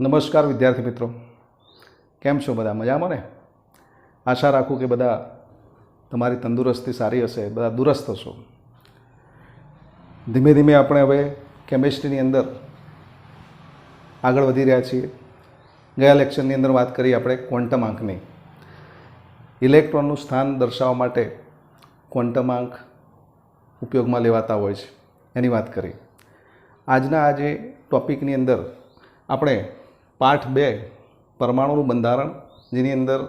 નમસ્કાર વિદ્યાર્થી મિત્રો, કેમ છો? બધા મજામાં ને? આશા રાખું કે બધા તમારી તંદુરસ્તી સારી હશે, બધા દુરસ્ત હશો. ધીમે ધીમે આપણે હવે કેમિસ્ટ્રીની અંદર આગળ વધી રહ્યા છીએ. ગયા લેક્ચરની અંદર વાત કરી આપણે ક્વોન્ટમ આંકની. ઇલેક્ટ્રોનનું સ્થાન દર્શાવવા માટે ક્વોન્ટમ આંક ઉપયોગમાં લેવાતા હોય છે, એની વાત કરી. આજના આજે ટૉપિકની અંદર આપણે પાઠ 2 પરમાણુનું બંધારણ, જેની અંદર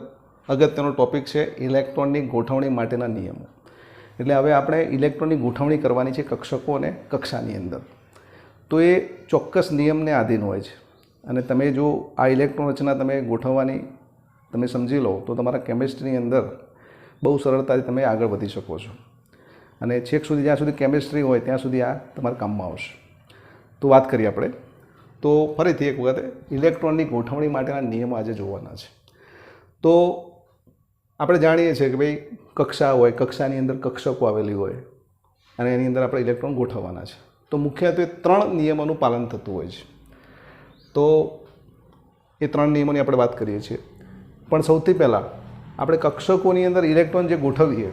અગત્યનો ટૉપિક છે ઇલેક્ટ્રોનની ગોઠવણી માટેના નિયમો. એટલે હવે આપણે ઇલેક્ટ્રોનની ગોઠવણી કરવાની છે કક્ષકો અને કક્ષાની અંદર. તો એ ચોક્કસ નિયમને આધીન હોય છે. અને તમે જો આ ઇલેક્ટ્રોન રચના તમે ગોઠવવાની તમે સમજી લો તો તમારા કેમિસ્ટ્રીની અંદર બહુ સરળતાથી તમે આગળ વધી શકો છો. અને છેક સુધી જ્યાં સુધી કેમિસ્ટ્રી હોય ત્યાં સુધી આ તમારા કામમાં આવશે. તો વાત કરીએ આપણે. તો ફરીથી એક વખત ઇલેક્ટ્રોનની ગોઠવણી માટેના નિયમો આજે જોવાના છે. તો આપણે જાણીએ છીએ કે ભાઈ કક્ષા હોય, કક્ષાની અંદર કક્ષકો આવેલી હોય અને એની અંદર આપણે ઇલેક્ટ્રોન ગોઠવવાના છે. તો મુખ્યત્વે 3 નિયમોનું પાલન થતું હોય છે. તો એ 3 નિયમોની આપણે વાત કરીએ છીએ. પણ સૌથી પહેલાં આપણે કક્ષકોની અંદર ઇલેક્ટ્રોન જે ગોઠવીએ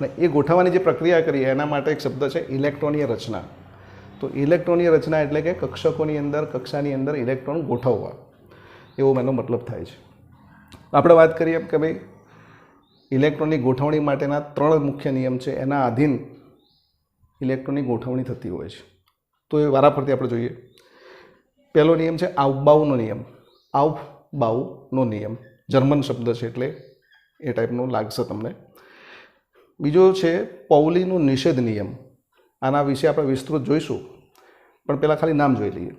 અને એ ગોઠવવાની જે પ્રક્રિયા કરીએ એના માટે એક શબ્દ છે ઇલેક્ટ્રોનીય રચના. તો ઇલેક્ટ્રોનીય રચના એટલે કે કક્ષકોની અંદર, કક્ષાની અંદર ઇલેક્ટ્રોન ગોઠવવા, એવો એનો મતલબ થાય છે. આપણે વાત કરીએ કે ભાઈ ઇલેક્ટ્રોનની ગોઠવણી માટેના 3 મુખ્ય નિયમ છે, એના આધીન ઇલેક્ટ્રોનની ગોઠવણી થતી હોય છે. તો એ વારાફરતી આપણે જોઈએ. પહેલો નિયમ છે આઉફબાઉનો નિયમ. આઉફબાઉનો નિયમ જર્મન શબ્દ છે એટલે એ ટાઈપનો લાગશે તમને. બીજો છે પૌલીનો નિષેધ નિયમ. આના વિશે આપણે વિસ્તૃત જોઈશું, પણ પહેલાં ખાલી નામ જોઈ લઈએ.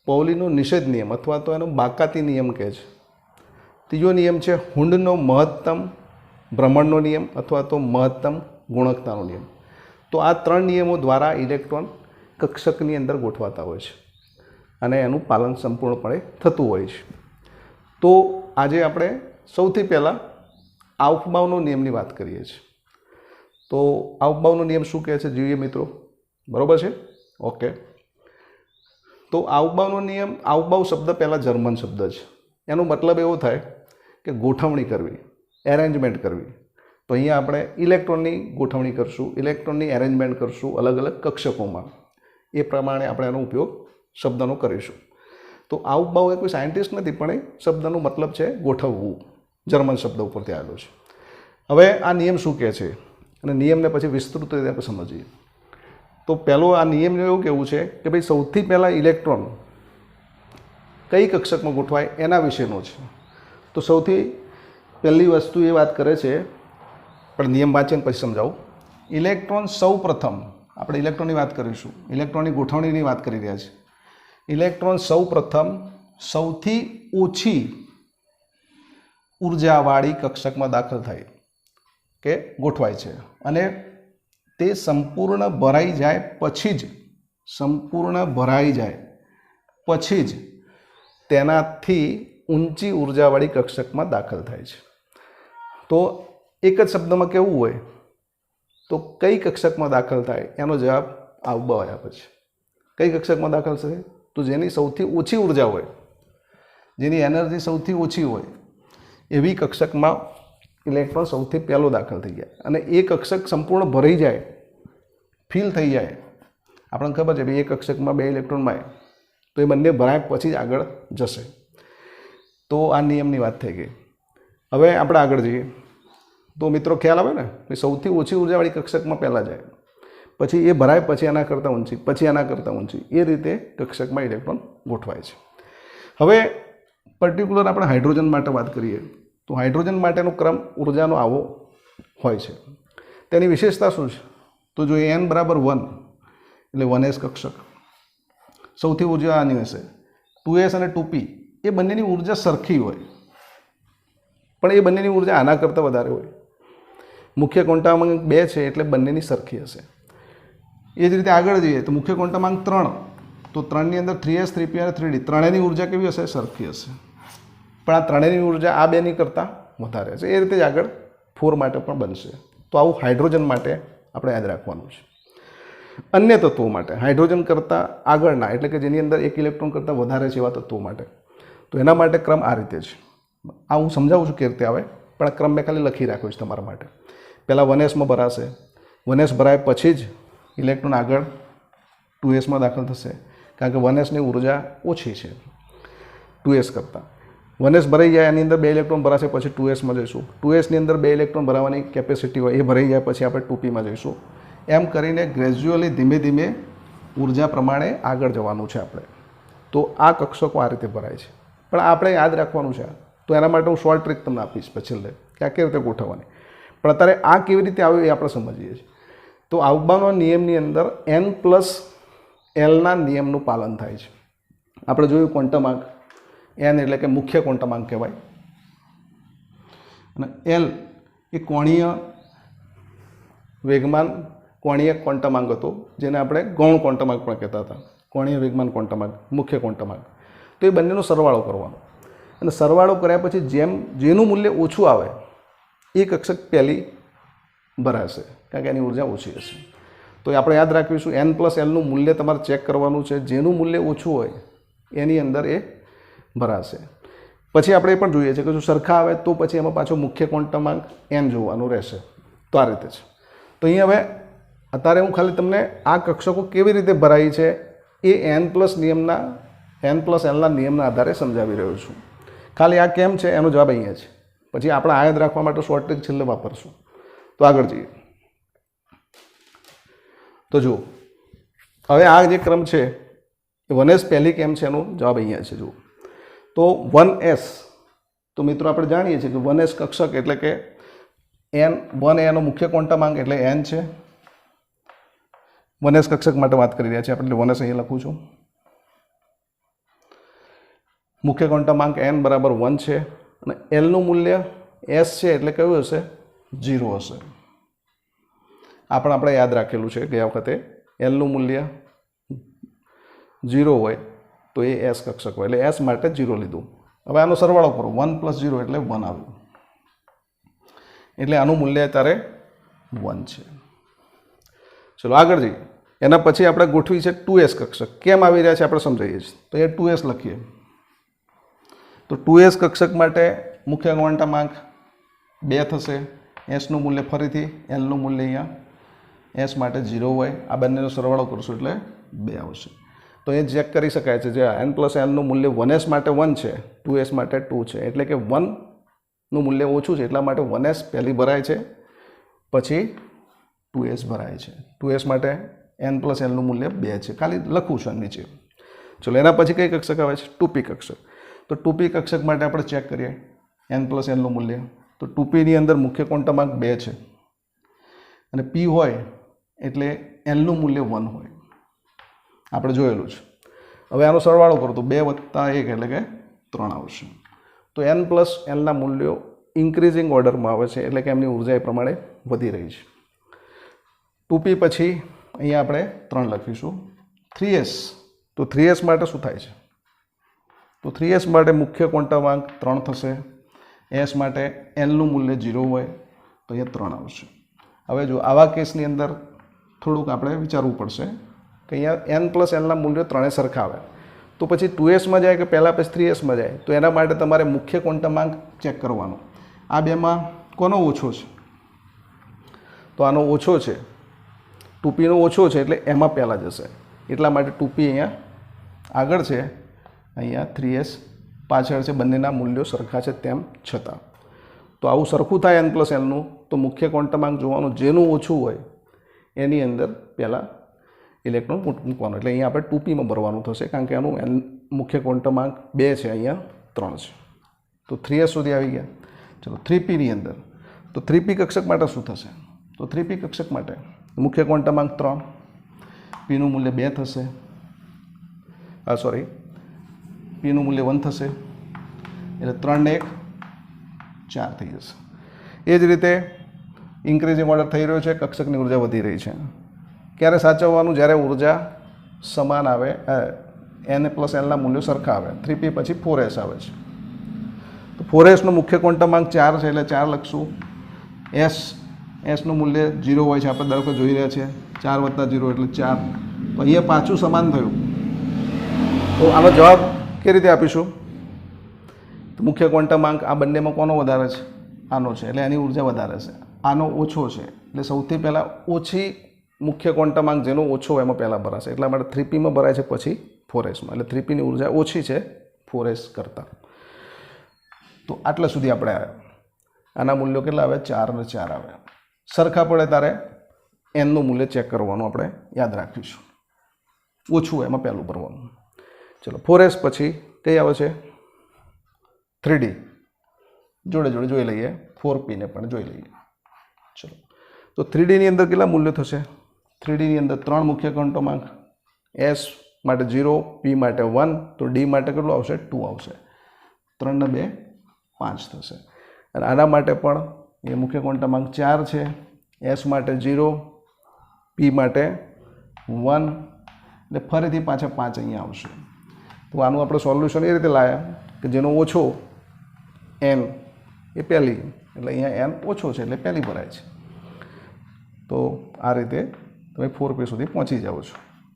પૌલીનો નિષેધ નિયમ અથવા તો એનો બાકાતી નિયમ કહે છે. ત્રીજો નિયમ છે હુન્ડનો મહત્તમ ભ્રમણનો નિયમ અથવા તો મહત્તમ ગુણકતાનો નિયમ. તો આ 3 નિયમો દ્વારા ઇલેક્ટ્રોન કક્ષકની અંદર ગોઠવાતા હોય છે અને એનું પાલન સંપૂર્ણપણે થતું હોય છે. તો આજે આપણે સૌથી પહેલાં આઉફબાઉનો નિયમની વાત કરીએ છીએ. તો આઉફબાઉનો નિયમ શું કહે છે જોઈએ મિત્રો, બરાબર છે? ઓકે. તો આઉફબાઉનો નિયમ, આઉફબાઉ શબ્દ પહેલાં જર્મન શબ્દ છે. એનો મતલબ એવો થાય કે ગોઠવણી કરવી, એરેન્જમેન્ટ કરવી. તો અહીંયા આપણે ઇલેક્ટ્રોનની ગોઠવણી કરશું, ઇલેક્ટ્રોનની એરેન્જમેન્ટ કરશું અલગ અલગ કક્ષકોમાં. એ પ્રમાણે આપણે એનો ઉપયોગ શબ્દનો કરીશું. તો આઉફબાઉ એ કોઈ સાયન્ટિસ્ટ નથી, પણ એ શબ્દનો મતલબ છે ગોઠવવું. જર્મન શબ્દ ઉપરથી આવેલો છે. હવે આ નિયમ શું કહે છે અને નિયમને પછી વિસ્તૃત રીતે આપણે સમજીએ. તો પહેલો આ નિયમનું એવું કહેવું છે કે ભાઈ સૌથી પહેલાં ઇલેક્ટ્રોન કઈ કક્ષકમાં ગોઠવાય એના વિશેનો છે. તો સૌથી પહેલી વસ્તુ એ વાત કરે છે, પણ નિયમ વાંચીને પછી સમજાવું. ઇલેક્ટ્રોન સૌ પ્રથમ, આપણે ઇલેક્ટ્રોનની વાત કરીશું, ઇલેક્ટ્રોનની ગોઠવણીની વાત કરી રહ્યા છીએ. ઇલેક્ટ્રોન સૌ પ્રથમ સૌથી ઓછી ઉર્જાવાળી કક્ષકમાં દાખલ થાય કે ગોઠવાય છે અને તે સંપૂર્ણ ભરાઈ જાય પછી જ તેનાથી ઊંચી ઉર્જાવાળી કક્ષકમાં દાખલ થાય છે. તો એક જ શબ્દમાં કહેવું હોય તો કઈ કક્ષકમાં દાખલ થાય એનો જવાબ આઉફબાઉ આપે છે. કઈ કક્ષકમાં દાખલ થશે? તો જેની સૌથી ઓછી ઉર્જા હોય, જેની એનર્જી સૌથી ઓછી હોય એવી કક્ષકમાં ઇલેક્ટ્રોન સૌથી પહેલો દાખલ થઈ જાય. અને એ કક્ષક સંપૂર્ણ ભરાઈ જાય, ફિલ થઈ જાય. આપણને ખબર છે ભાઈ એક કક્ષકમાં 2 ઇલેક્ટ્રોનમાં તો એ બંને ભરાય પછી જ આગળ જશે. તો આ નિયમની વાત થઈ ગઈ. હવે આપણે આગળ જઈએ. તો મિત્રો ખ્યાલ આવે ને કે સૌથી ઓછી ઉર્જાવાળી કક્ષકમાં પહેલાં જાય, પછી એ ભરાય, પછી એના કરતાં ઊંચી, પછી એના કરતાં ઊંચી, એ રીતે કક્ષકમાં ઇલેક્ટ્રોન ગોઠવાય છે. હવે પર્ટિક્યુલર આપણે હાઇડ્રોજન માટે વાત કરીએ તો હાઇડ્રોજન માટેનો ક્રમ ઉર્જાનો આવો હોય છે. તેની વિશેષતા શું છે? તો જો n બરાબર 1 એટલે 1s કક્ષક, સૌથી ઉર્જા આની હશે. 2s અને 2p એ બંનેની ઉર્જા સરખી હોય, પણ એ બંનેની ઉર્જા આના કરતાં વધારે હોય. મુખ્ય ક્વોન્ટમાંક 2 છે એટલે બંનેની સરખી હશે. એ જ રીતે આગળ જઈએ તો મુખ્ય ક્વોન્ટમાંક 3, તો 3ની અંદર 3s, 3p અને 3d ત્રણેયની ઉર્જા કેવી હશે? સરખી હશે. પણ આ ત્રણેયની ઉર્જા આ બેની કરતાં વધારે છે. એ રીતે જ આગળ 4 માટે પણ બનશે. તો આવું હાઇડ્રોજન માટે આપણે યાદ રાખવાનું છે. અન્ય તત્વો માટે હાઇડ્રોજન કરતાં આગળના એટલે કે જેની અંદર 1 ઇલેક્ટ્રોન કરતાં વધારે છે એવા તત્વો માટે. તો એના માટે ક્રમ આ રીતે છે. આ હું સમજાવું છું કેવી રીતે આવે, પણ આ ક્રમ મેં ખાલી લખી રાખ્યો છે તમારા માટે. પહેલાં 1sમાં ભરાશે, 1s ભરાય પછી જ ઇલેક્ટ્રોન આગળ 2sમાં દાખલ થશે, કારણ કે 1sની ઉર્જા ઓછી છે 2s કરતાં. 1s ભરાઈ જાય એની અંદર 2 ઇલેક્ટ્રોન ભરાશે પછી 2sમાં જઈશું. 2sની અંદર 2 ઇલેક્ટ્રોન ભરાવાની કેપેસિટી હોય એ ભરાઈ જાય પછી આપણે 2pમાં જઈશું. એમ કરીને ગ્રેજ્યુઅલી ધીમે ધીમે ઉર્જા પ્રમાણે આગળ જવાનું છે આપણે. તો આ કક્ષકો આ રીતે ભરાય છે, પણ આપણે યાદ રાખવાનું છે. તો એના માટે હું શોર્ટ ટ્રીક તમને આપીશ પછી છેલ્લે કે આ કેવી રીતે ગોઠવવાની. પણ અત્યારે આ કેવી રીતે આવ્યું એ આપણે સમજીએ છીએ. તો આઉબાનો નિયમની અંદર n+Lના નિયમનું પાલન થાય છે. આપણે જોયું ક્વોન્ટમ આંક n એટલે કે મુખ્ય ક્વોન્ટમ આંક કહેવાય, અને L એ કોણીય વેગમાન કોણીય ક્વોન્ટમ આંક હતો, જેને આપણે ગૌણ ક્વોન્ટમ આંક પણ કહેતા હતા. કોણીય વેગમાન ક્વોન્ટમ આંક, મુખ્ય ક્વોન્ટમ આંક. તો એ બંનેનો સરવાળો કરવાનો, અને સરવાળો કર્યા પછી જેનું મૂલ્ય ઓછું આવે એ કક્ષક પહેલી ભરાશે, કારણ કે એની ઉર્જા ઓછી હશે. તો આપણે યાદ રાખીશું n+Lનું મૂલ્ય તમારે ચેક કરવાનું છે. જેનું મૂલ્ય ઓછું હોય એની અંદર એ ભરાશે. પછી આપણે એ પણ જોઈએ છીએ કે જો સરખા આવે તો પછી એમાં પાછો મુખ્ય ક્વોન્ટમ આંક n જોવાનું રહેશે. તો આ રીતે છે. તો અહીં હવે અત્યારે હું ખાલી તમને આ કક્ષકો કેવી રીતે ભરાય છે એ n+Lના નિયમના આધારે સમજાવી રહ્યો છું. ખાલી આ કેમ છે એનો જવાબ અહીંયા છે. પછી આપણે આ યાદ રાખવા માટે શોર્ટ ટ્રીક છેલ્લે વાપરશું. તો આગળ જઈએ. તો જુઓ, હવે આ જે ક્રમ છે એ 1s પહેલી કેમ છે એનો જવાબ અહીંયા છે. જુઓ તો 1s, તો મિત્રો આપણે જાણીએ છીએ કે 1s કક્ષક એટલે કે n1 એનો મુખ્ય ક્વોન્ટમ આંક એટલે n છે. 1s કક્ષક માટે વાત કરી રહ્યા છીએ આપણે, 1s અહીંયા લખું છું. મુખ્ય ક્વોન્ટમ આંક n બરાબર 1 છે, અને Lનું મૂલ્ય s છે એટલે કયું હશે? 0 હશે. આ પણ આપણે યાદ રાખેલું છે ગયા વખતે. Lનું મૂલ્ય 0 હોય તો એ s કક્ષક હોય, એટલે s માટે 0 લીધું. હવે આનો સરવાળો કરો, 1 + 0 એટલે 1 આવ્યું, એટલે આનું મૂલ્ય અત્યારે 1 છે. ચલો આગળ જઈએ. એના પછી આપણે ગોઠવી છે 2s કક્ષક. કેમ આવી રહ્યા છે આપણે સમજાવીએ છીએ. તો એ 2s લખીએ. તો 2s કક્ષક માટે મુખ્ય ક્વોન્ટમ આંક 2 થશે. sનું મૂલ્ય ફરીથી Lનું મૂલ્ય અહીંયા s માટે 0 હોય. આ બંનેનો સરવાળો કરશું એટલે 2 આવશે. તો એ ચેક કરી શકાય છે, જે n+Lનું મૂલ્ય 1s માટે 1 છે, 2s માટે 2 છે, એટલે કે 1નું મૂલ્ય ઓછું છે એટલા માટે 1s પહેલી ભરાય છે, પછી 2s ભરાય છે. 2s માટે n+Lનું મૂલ્ય 2 છે. ખાલી લખું છું નીચે. ચલો એના પછી કઈ કક્ષક આવે છે? 2p કક્ષક. તો 2p કક્ષક માટે આપણે ચેક કરીએ n+Lનું મૂલ્ય. તો 2pની અંદર મુખ્ય ક્વોન્ટમ આંક 2 છે, અને p હોય એટલે Lનું મૂલ્ય 1 હોય. આપણે જોયેલું છે. હવે આનો સરવાળો કરો તો 2 + 1 એટલે કે 3 આવશે. તો n+Lના મૂલ્યો ઇન્ક્રીઝિંગ ઓર્ડરમાં આવે છે, એટલે કે એમની ઉર્જા એ પ્રમાણે વધી રહી છે. 2p પછી અહીંયા આપણે 3 લખીશું. 3s, તો 3s માટે શું થાય છે? તો 3s માટે મુખ્ય ક્વોન્ટમ આંક 3 થશે. s માટે Lનું મૂલ્ય 0 હોય તો અહીંયા 3 આવશે. હવે જો આવા કેસની અંદર થોડુંક આપણે વિચારવું પડશે કે અહીંયા n+Lના મૂલ્યો 3 સરખા આવે તો પછી 2sમાં જાય કે પહેલાં પછી 3sમાં જાય. તો એના માટે તમારે મુખ્ય ક્વોન્ટમ આંક ચેક કરવાનો. આ બેમાં કોનો ઓછો છે? તો આનો ઓછો છે, 2pનો ઓછો છે એટલે એમાં પહેલાં જશે. એટલા માટે 2p અહીંયા આગળ છે, અહીંયા 3s પાછળ છે. બંનેના મૂલ્યો સરખા છે તેમ છતાં. તો આવું સરખું થાય n+Lનું તો મુખ્ય ક્વોન્ટમ આંક જોવાનું, જેનું ઓછું હોય એની અંદર પહેલાં ઇલેક્ટ્રોન મૂકવાનું. એટલે અહીંયા આપણે 2pમાં ભરવાનું થશે, કારણ કે આનું મુખ્ય ક્વોન્ટમ આંક 2 છે, અહીંયા 3 છે. તો 3s સુધી આવી ગયા. ચલો 3pની અંદર, તો 3p કક્ષક માટે શું થશે? તો 3p કક્ષક માટે મુખ્ય ક્વોન્ટમ આંક 3, pનું મૂલ્ય 2 થશે. pનું મૂલ્ય 1 થશે, એટલે 3 ને 1 4 થઈ જશે. એ જ રીતે ઇન્ક્રીઝિંગ ઓર્ડર થઈ રહ્યો છે, કક્ષકની ઉર્જા વધી રહી છે. ક્યારે સાચવવાનું? જ્યારે ઉર્જા સમાન આવે, n+Lના મૂલ્યો સરખા આવે. 3p પછી 4s આવે છે. તો 4sનું મુખ્ય ક્વોન્ટમ આંક 4 છે એટલે 4 લખશું. sનું મૂલ્ય 0 હોય છે, આપણે દર વખતે જોઈ રહ્યા છીએ. 4 + 0 એટલે 4. તો અહીંયા પાછું સમાન થયું. તો આનો જવાબ કેવી રીતે આપીશું? તો મુખ્ય ક્વોન્ટમ આંક આ બંનેમાં કોનો વધારે છે? આનો છે, એટલે એની ઉર્જા વધારે છે. આનો ઓછો છે, એટલે સૌથી પહેલાં ઓછી મુખ્ય ક્વોન્ટમ આંક જેનો ઓછો હોય એમાં પહેલાં ભરાશે. એટલા માટે 3p માં ભરાય છે, પછી 4sમાં. એટલે 3pની ઉર્જા ઓછી છે 4s કરતાં. તો આટલા સુધી આપણે આવ્યા. આના મૂલ્યો કેટલા આવે? 4 અને 4 આવે. સરખા પડે તારે એનનું મૂલ્ય ચેક કરવાનું આપણે યાદ રાખીશું. ઓછું હોય એમાં પહેલું ભરવાનું. ચલો 4s પછી કઈ આવે છે? 3d. જોડે જોડે જોઈ લઈએ. 4p ને પણ જોઈ લઈએ. ચલો, તો 3dની અંદર કેટલા મૂલ્યો થશે? 3dની અંદર 3 મુખ્ય ક્વોન્ટમ આંક. s માટે 0, p માટે 1, તો d માટે કેટલું આવશે? 2 આવશે. 3 ને 2 5 થશે. અને આના માટે પણ એ મુખ્ય ક્વોન્ટમ આંક 4 છે. s માટે 0, p માટે 1, એટલે ફરીથી પાછા 5 અહીંયા આવશે. તો આનું આપણે સોલ્યુશન એ રીતે લાવ્યા કે જેનો ઓછો n એ પહેલી, એટલે અહીંયા n ઓછો છે એટલે પહેલી ભરાય છે. તો આ રીતે તમે 4p સુધી પહોંચી જાઓ છો.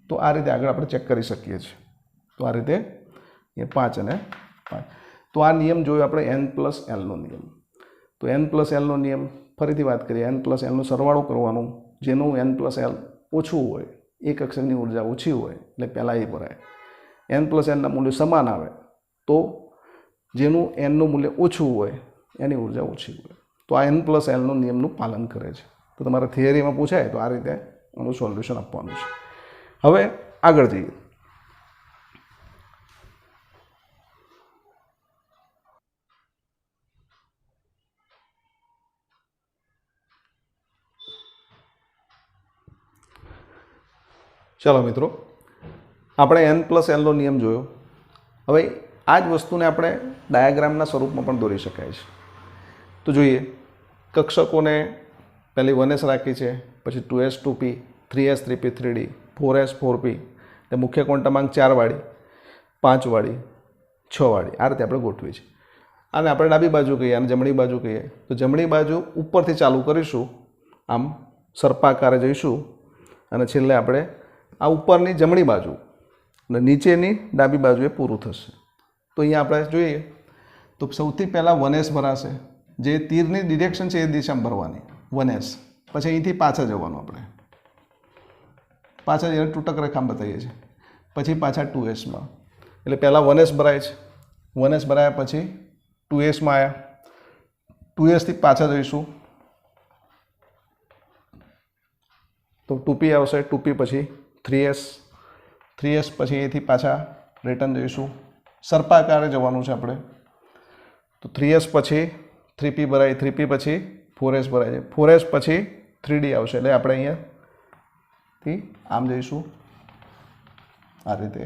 તો આ રીતે આગળ આપણે ચેક કરી શકીએ છીએ. તો આ રીતે એ 5 અને 5. તો આ નિયમ જોયો આપણે n+l નો નિયમ. તો n+l નો નિયમ ફરીથી વાત કરીએ. n+l નો સરવાળો કરવાનો. જેનું n+l ઓછું હોય, એક અક્ષરની ઉર્જા ઓછી હોય એટલે પહેલાં એ ભરાય. n+nના મૂલ્ય સમાન આવે તો જેનું nનું મૂલ્ય ઓછું હોય એની ઉર્જા ઓછી હોય. તો આ n+l નો નિયમનું પાલન કરે છે. તો તમારા થિયરીમાં પૂછાય તો આ રીતે આનું સોલ્યુશન આપવાનું છે. હવે આગળ જઈએ. ચાલો મિત્રો, આપણે n+l નો નિયમ જોયો. હવે આ જ વસ્તુને આપણે ડાયાગ્રામના સ્વરૂપમાં પણ દોરી શકાય છે. તો જોઈએ, કક્ષકોને પહેલી 1s રાખી છે, પછી 2s 2p, 3s 3p 3d, 4s 4p, એટલે મુખ્ય ક્વોન્ટમ આંક 4 વાળી, 5 વાળી, 6 વાળી, આ રીતે આપણે ગોઠવી છે. આને આપણે ડાબી બાજુ કહીએ અને જમણી બાજુ કહીએ. તો જમણી બાજુ ઉપરથી ચાલુ કરીશું, આમ સર્પાકારે જઈશું અને છેલ્લે આપણે આ ઉપરની જમણી બાજુ અને નીચેની ડાબી બાજુએ પૂરું થશે. તો અહીંયા આપણે જોઈએ તો સૌથી પહેલાં 1s ભરાશે. જે તીરની ડિરેક્શન છે એ દિશામાં ભરવાની 1s. પછી અહીંથી પાછા જવાનું, આપણે પાછા જઈને તૂટક રેખામાં બતાવીએ છીએ. પછી પાછા 2sમાં, એટલે પહેલાં 1s ભરાય છે. 1s ભરાયા પછી 2sમાં આવ્યા. 2sથી પાછા જઈશું તો 2p આવશે. 2p પછી 3s, 3s પછી અહીંથી પાછા રિટર્ન જઈશું. સર્પાકારે જવાનું છે આપણે. તો 3s પછી 3p ભરાય, 3p પછી 4s ભરાય છે. 4s પછી 3d આવશે, એટલે આપણે અહીંયાથી આમ જઈશું આ રીતે.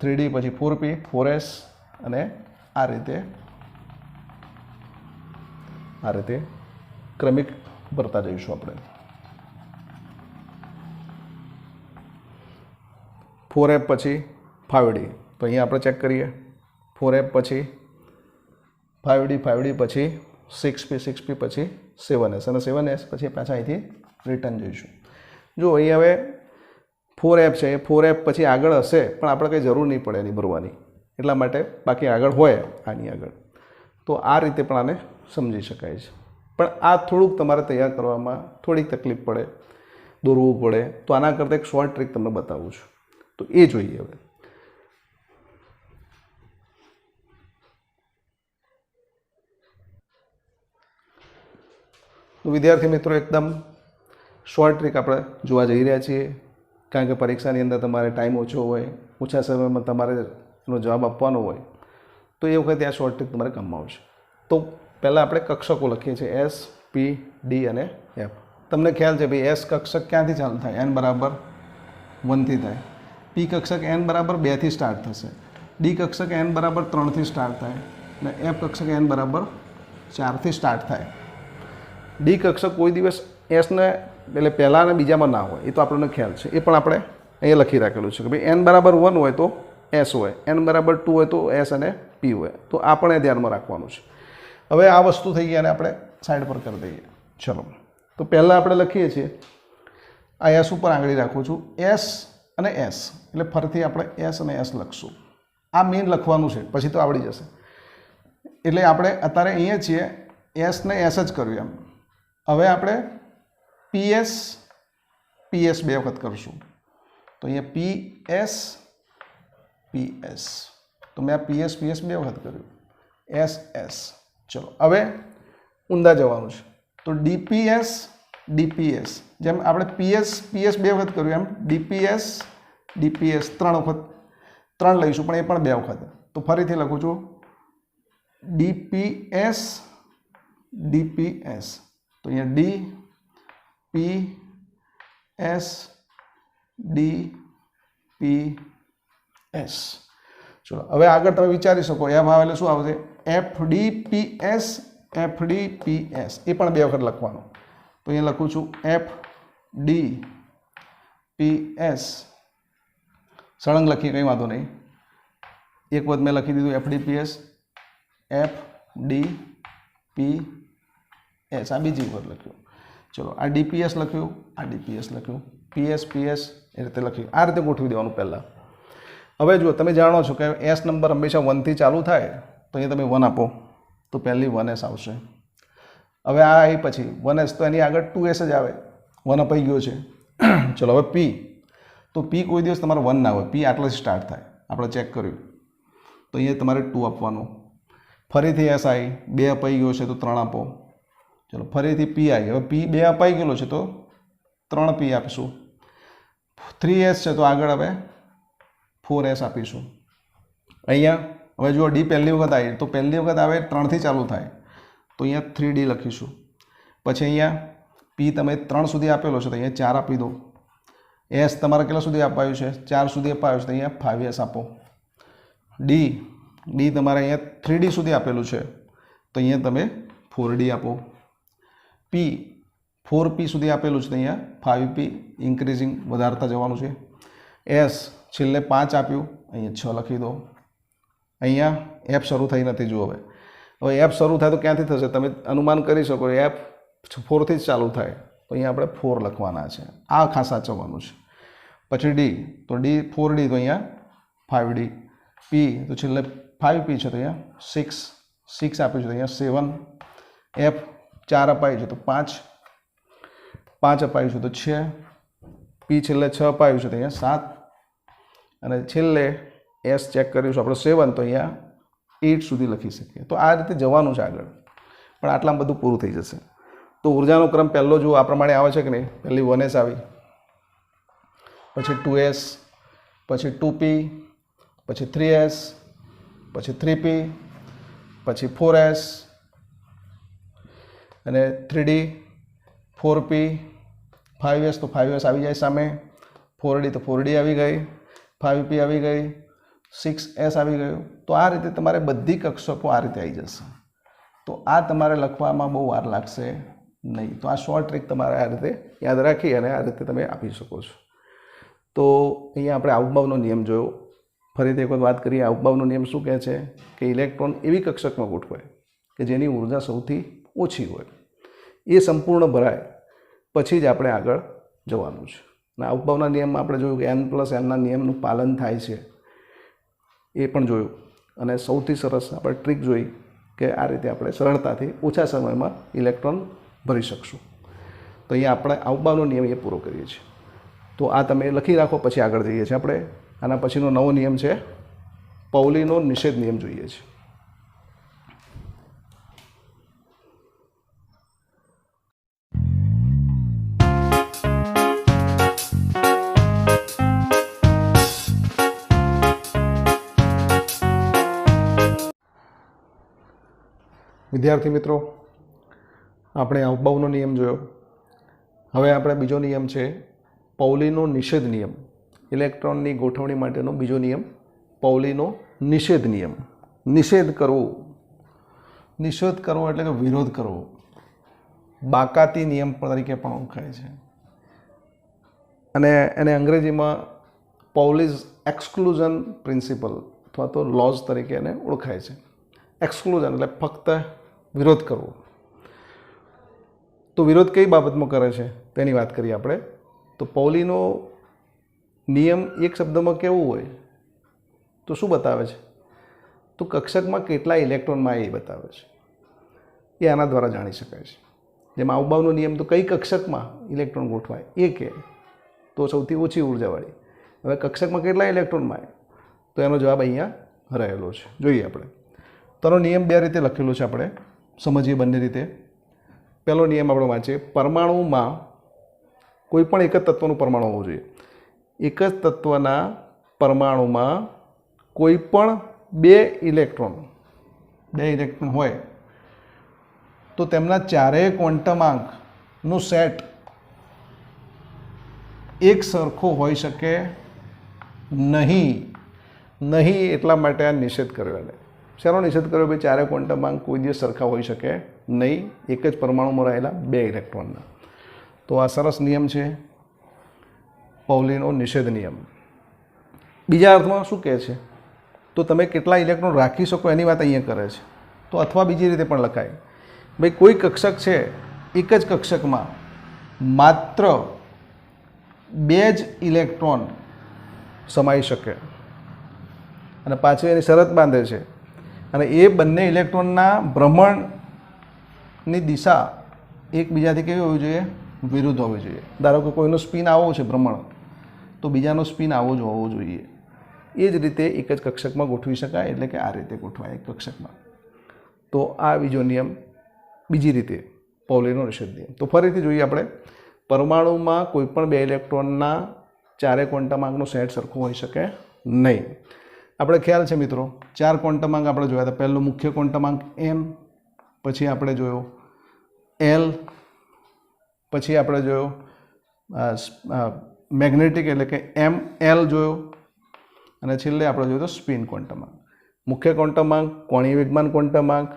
3d પછી 4p, 4s અને આ રીતે ક્રમિક ભરતા જઈશું આપણે. 4f પછી 5d. તો અહીંયા આપણે ચેક કરીએ. 4f પછી 5d, 5d પછી 6p, 6p પછી 7s અને 7s પછી પાછા અહીંથી રિટર્ન જઈશું. જો અહીં હવે 4f છે, 4f પછી આગળ હશે પણ આપણે કંઈ જરૂર નહીં પડે એની ભરવાની, એટલા માટે બાકી આગળ હોય આની આગળ. તો આ રીતે પણ આને સમજી શકાય છે. પણ આ થોડુંક તમારે તૈયાર કરવામાં થોડીક તકલીફ પડે, દોરવું પડે. તો આના કરતાં એક શોર્ટ ટ્રીક તમને બતાવું છું, તો એ જોઈએ. હવે તો વિદ્યાર્થી મિત્રો, એકદમ શોર્ટ ટ્રીક આપણે જોવા જઈ રહ્યા છીએ. કારણ કે પરીક્ષાની અંદર તમારે ટાઈમ ઓછો હોય, ઓછા સમયમાં તમારે એનો જવાબ આપવાનો હોય, તો એ વખતે આ શોર્ટ ટ્રીક તમારે કામમાં આવશે. તો પહેલાં આપણે કક્ષકો લખીએ છીએ s, p, d અને f. તમને ખ્યાલ છે ભાઈ, s કક્ષક ક્યાંથી ચાલુ થાય? n બરાબર 1થી થાય. p કક્ષક n બરાબર 2થી સ્ટાર્ટ થશે. d કક્ષક n બરાબર 3થી સ્ટાર્ટ થાય અને f કક્ષક n બરાબર 4થી સ્ટાર્ટ થાય. ડી કક્ષક કોઈ દિવસ એસને એટલે પહેલાં અને બીજામાં ના હોય, એ તો આપણને ખ્યાલ છે. એ પણ આપણે અહીંયા લખી રાખેલું છે કે ભાઈ n બરાબર 1 હોય તો એસ હોય, n બરાબર 2 હોય તો એસ અને પી હોય. તો આ પણ એ ધ્યાનમાં રાખવાનું છે. હવે આ વસ્તુ થઈ ગઈ અને આપણે સાઈડ પર કરી દઈએ. ચલો, તો પહેલાં આપણે લખીએ છીએ આ એસ ઉપર આંગળી રાખું છું, એસ અને એસ, એટલે ફરીથી આપણે એસ અને એસ લખશું. આ મેઇન લખવાનું છે, પછી તો આવડી જશે. એટલે આપણે અત્યારે અહીંયા છીએ, એસ ને એસ જ કર્યું એમ. હવે આપણે પીએસ પીએસ 2 વખત કરશું. તો અહીંયા પીએસ પીએસ, તો મેં આ પીએસ પીએસ 2 વખત કર્યું, એસ એસ. ચલો હવે ઊંધા જવાનું છે, તો ડીપીએસ ડીપીએસ, જેમ આપણે પીએસ પીએસ 2 વખત કર્યું એમ ડીપીએસ ડીપીએસ 3 વખત, 3 લઈશું પણ એ પણ 2 વખત. તો ફરીથી લખું છું ડીપીએસ ડીપીએસ, તો અહીંયા D P S D P S. ચલો હવે આગળ તમે વિચારી શકો, એફ આવે એટલે શું આવશે? F D P S F D P S, એ પણ 2 વખત લખવાનું. તો અહીંયા લખું છું એફ ડી પી એસ, સળંગ લખી કંઈ વાંધો નહીં. એક વખત મેં લખી દીધું F D P S, F D P S, આ બીજી વખત લખ્યું. ચલો આ ડીપીએસ લખ્યું, આ ડીપીએસ લખ્યું, પીએસ પીએસ એ રીતે લખ્યું. આ રીતે ગોઠવી દેવાનું પહેલાં. હવે જુઓ, તમે જાણો છો કે એસ નંબર હંમેશા 1 થી ચાલુ થાય, તો અહીંયા તમે 1 આપો તો પહેલી 1s આવશે. હવે આ આવી પછી 1s, તો એની આગળ 2s જ આવે, 1 અપાઈ ગયો છે. ચલો હવે પી, તો પી કોઈ દિવસ તમારે 1 ના હોય, પી આટલાથી સ્ટાર્ટ થાય, આપણે ચેક કર્યું. તો અહીંયા તમારે 2 આપવાનું. ફરીથી એસ આવી, 2 અપાઈ ગયો છે તો 3 આપો. ચલો ફરીથી પી આવી, હવે પી 2 અપાઈ ગયેલો છે તો 3 પી આપીશું. 3s છે તો આગળ હવે 4s આપીશું. અહીંયા હવે જુઓ, ડી પહેલી વખત આવી, તો પહેલી વખત આવે 3 થી ચાલુ થાય, તો અહીંયા 3D લખીશું. પછી અહીંયા પી તમે 3 સુધી આપેલો છે તો અહીંયા 4 આપી દો. એસ તમારે કેટલા સુધી અપાયું છે? 4 સુધી અપાયું છે, તો અહીંયા 5s આપો. ડી તમારે અહીંયા 3D સુધી આપેલું છે, તો અહીંયા તમે 4D આપો. પી 4P સુધી આપેલું છે, તો અહીંયા 5P ઇન્ક્રીઝિંગ વધારતા જવાનું છે. એસ છેલ્લે 5 આપ્યું, અહીંયા 6 લખી દો. અહીંયા એફ શરૂ થઈ નથી. જુઓ હવે એફ શરૂ થાય તો ક્યાંથી થશે? તમે અનુમાન કરી શકો, એફ 4 થી જ ચાલુ થાય, તો અહીંયા આપણે 4 લખવાના છે. આ ખાસ સાચવવાનું છે. પછી ડી, તો ડી 4D, તો અહીંયા 5D. પી તો છેલ્લે 5P છે, તો અહીંયા 6 આપ્યું છે, તો અહીંયા 7. એફ 4 અપાયું છે તો 5 અપાયું છે તો 6. પી છેલ્લે 6 અપાયું છે તો અહીંયા 7, અને છેલ્લે એસ ચેક કરીશું આપણે 7, તો અહીંયા 8 સુધી લખી શકીએ. તો આ રીતે જવાનું છે આગળ, પણ આટલામાં બધું પૂરું થઈ જશે. તો ઉર્જાનો ક્રમ પહેલો જુઓ આ પ્રમાણે આવે છે કે નહીં? પહેલી 1s આવી, પછી 2s, પછી 2p, પછી 3s, પછી 3p, પછી 4s, અને 3D, 4p, 5s, તો 5s આવી જાય સામે, 4D તો 4D આવી ગઈ, 5p આવી ગઈ, 6s આવી ગયું. તો આ રીતે તમારે બધી કક્ષકો આ રીતે આવી જશે. તો આ તમારે લખવામાં બહુ વાર લાગશે નહીં. તો આ શોર્ટ ટ્રીક તમારે આ રીતે યાદ રાખી અને આ રીતે તમે આપી શકો છો. તો અહીંયા આપણે આવભાવનો નિયમ જોયો. ફરીથી એક વખત વાત કરીએ, આવભાવનો નિયમ શું કહે છે કે ઇલેક્ટ્રોન એવી કક્ષકમાં ગોઠવાય કે જેની ઉર્જા સૌથી ઓછી હોય, એ સંપૂર્ણ ભરાય પછી જ આપણે આગળ જવાનું છે. અને આવભાવના નિયમમાં આપણે જોયું કે n+nના નિયમનું પાલન થાય છે, એ પણ જોયું. અને સૌથી સરસ આપણે ટ્રીક જોઈ કે આ રીતે આપણે સરળતાથી ઓછા સમયમાં ઇલેક્ટ્રોન ભરી શકશું. તો અહીંયા આપણે આવભાવનો નિયમ એ પૂરો કરીએ છીએ. તો આ તમે લખી રાખો, પછી આગળ જઈએ છીએ આપણે. આના પછીનો નવો નિયમ છે પૌલીનો નિષેધ નિયમ જોઈએ છે. વિદ્યાર્થી મિત્રો, આપણે આવભાવનો નિયમ જોયો. હવે આપણે બીજો નિયમ છે પૌલીનો નિષેધ નિયમ. ઇલેક્ટ્રોનની ગોઠવણી માટેનો બીજો નિયમ પૌલીનો નિષેધ નિયમ. નિષેધ કરવો એટલે કે વિરોધ કરવો, બાકાતી નિયમ તરીકે પણ ઓળખાય છે. અને એને અંગ્રેજીમાં પૌલીઝ એક્સક્લુઝન પ્રિન્સિપલ અથવા તો લોઝ તરીકે એને ઓળખાય છે. એક્સક્લુઝન એટલે ફક્ત વિરોધ કરવો. તો વિરોધ કઈ બાબતમાં કરે છે તેની વાત કરીએ આપણે. તો પૌલીનો નિયમ એક શબ્દમાં કેવું હોય તો શું બતાવે છે? તો કક્ષકમાં કેટલા ઇલેક્ટ્રોનમાં એ બતાવે છે. એ આના દ્વારા જાણી શકાય છે. જેમ આવબાવનો નિયમ તો કઈ કક્ષકમાં ઇલેક્ટ્રોન ગોઠવાય એ કે તો સૌથી ઓછી ઉર્જાવાળી. હવે કક્ષકમાં કેટલા ઇલેક્ટ્રોનમાં તો એનો જવાબ અહીંયા રહેલો છે. જોઈએ આપણે તેનો નિયમ બે રીતે લખેલો છે, આપણે સમજીએ બંને રીતે. પહેલો નિયમ આપણે વાંચીએ. પરમાણુમાં કોઈ પણ એક જ તત્વનું પરમાણુ હોવું જોઈએ. એક જ તત્વના પરમાણુમાં કોઈ પણ બે ઇલેક્ટ્રોન હોય તો તેમના ચારેય ક્વોન્ટમાંકનો સેટ એક સરખો હોઈ શકે નહીં. એટલા માટે આ નિષેધ કર્યો. એને શેનો નિષેધ કર્યો? ભાઈ ચારે ક્વોન્ટમાંક કોઈ દિવસ સરખા હોઈ શકે નહીં એક જ પરમાણુમાં રહેલા બે ઇલેક્ટ્રોનના. તો આ સરસ નિયમ છે, પૌલીનો નિષેધ નિયમ. બીજા અર્થમાં શું કહે છે? તો તમે કેટલા ઇલેક્ટ્રોન રાખી શકો એની વાત અહીંયા કરે છે. તો અથવા બીજી રીતે પણ લખાય. ભાઈ કોઈ કક્ષક છે, એક જ કક્ષકમાં માત્ર બે જ ઇલેક્ટ્રોન સમાઈ શકે અને પાછળ એની શરત બાંધે છે, અને એ બંને ઇલેક્ટ્રોનના ભ્રમણની દિશા એકબીજાથી કેવી હોવી જોઈએ? વિરુદ્ધ હોવી જોઈએ. ધારો કે કોઈનો સ્પિન આવો છે ભ્રમણ, તો બીજાનો સ્પિન આવો જ હોવો જોઈએ. એ જ રીતે એક જ કક્ષકમાં ગોઠવી શકાય, એટલે કે આ રીતે ગોઠવાય એક કક્ષકમાં. તો આ બીજો નિયમ, બીજી રીતે પૌલીનો નિષેધ નિયમ. તો ફરીથી જોઈએ આપણે. પરમાણુમાં કોઈ પણ બે ઇલેક્ટ્રોનના ચારે ક્વોન્ટમાંકનો સેટ સરખો હોઈ શકે નહીં. આપણે ખ્યાલ છે મિત્રો, 4 ક્વોન્ટમાંક આપણે જોયા હતા. પહેલો મુખ્ય ક્વોન્ટમાંક m, પછી આપણે જોયો l, પછી આપણે જોયો મેગ્નેટિક એટલે કે ml જોયો, અને છેલ્લે આપણે જોયો તો સ્પિન ક્વોન્ટમાંક. મુખ્ય ક્વોન્ટમાંક, કોણીય વેગમાન ક્વોન્ટમાંક,